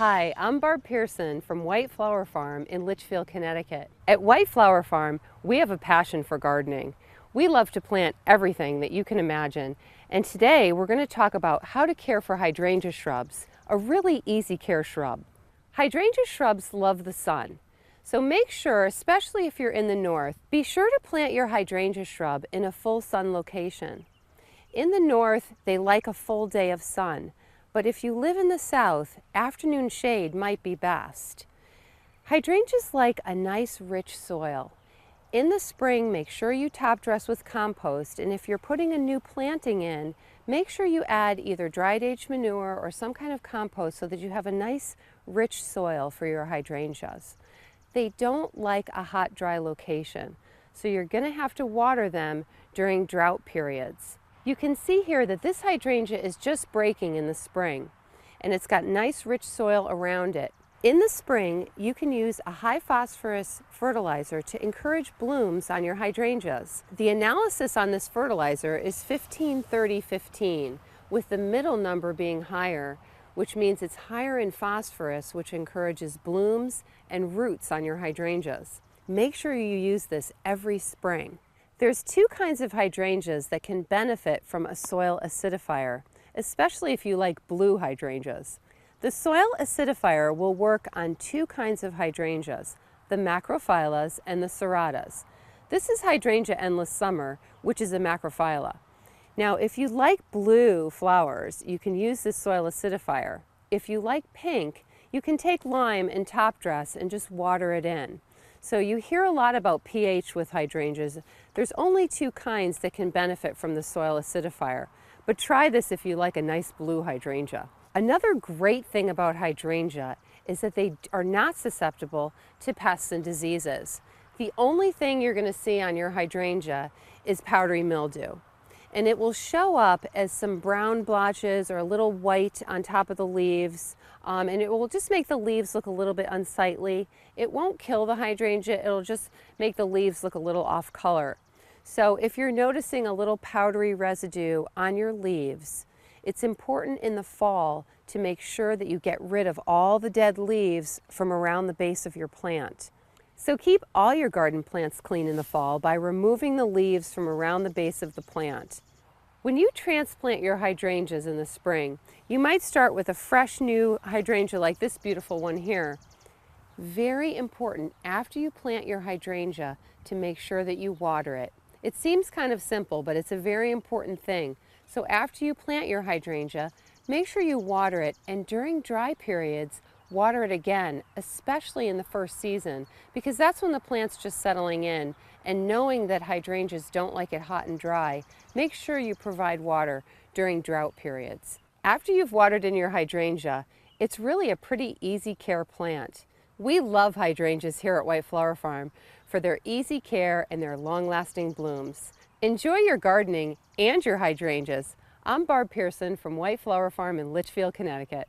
Hi, I'm Barb Pearson from White Flower Farm in Litchfield, Connecticut. At White Flower Farm, we have a passion for gardening. We love to plant everything that you can imagine, and today we're going to talk about how to care for hydrangea shrubs, a really easy care shrub. Hydrangea shrubs love the sun, so make sure, especially if you're in the north, be sure to plant your hydrangea shrub in a full sun location. In the north, they like a full day of sun. But if you live in the south, afternoon shade might be best. Hydrangeas like a nice rich soil. In the spring, make sure you top dress with compost, and if you're putting a new planting in, make sure you add either dried aged manure or some kind of compost so that you have a nice rich soil for your hydrangeas. They don't like a hot, dry location, so you're going to have to water them during drought periods. You can see here that this hydrangea is just breaking in the spring, and it's got nice rich soil around it. In the spring, you can use a high phosphorus fertilizer to encourage blooms on your hydrangeas. The analysis on this fertilizer is 15-30-15, with the middle number being higher, which means it's higher in phosphorus, which encourages blooms and roots on your hydrangeas. Make sure you use this every spring. There's two kinds of hydrangeas that can benefit from a soil acidifier, especially if you like blue hydrangeas. The soil acidifier will work on two kinds of hydrangeas, the macrophyllus and the serratas. This is Hydrangea Endless Summer, which is a macrophylla. Now, if you like blue flowers, you can use this soil acidifier. If you like pink, you can take lime and top dress and just water it in. So you hear a lot about pH with hydrangeas. There's only two kinds that can benefit from the soil acidifier, but try this if you like a nice blue hydrangea. Another great thing about hydrangea is that they are not susceptible to pests and diseases. The only thing you're going to see on your hydrangea is powdery mildew. And it will show up as some brown blotches or a little white on top of the leaves, and it will just make the leaves look a little bit unsightly. It won't kill the hydrangea, it'll just make the leaves look a little off color. So if you're noticing a little powdery residue on your leaves, it's important in the fall to make sure that you get rid of all the dead leaves from around the base of your plant. So keep all your garden plants clean in the fall by removing the leaves from around the base of the plant. When you transplant your hydrangeas in the spring, you might start with a fresh new hydrangea like this beautiful one here. Very important after you plant your hydrangea to make sure that you water it. It seems kind of simple, but it's a very important thing. So after you plant your hydrangea, make sure you water it, and during dry periods, water it again, especially in the first season, because that's when the plant's just settling in, and knowing that hydrangeas don't like it hot and dry, make sure you provide water during drought periods. After you've watered in your hydrangea, it's really a pretty easy care plant. We love hydrangeas here at White Flower Farm for their easy care and their long-lasting blooms. Enjoy your gardening and your hydrangeas. I'm Barb Pearson from White Flower Farm in Litchfield, Connecticut.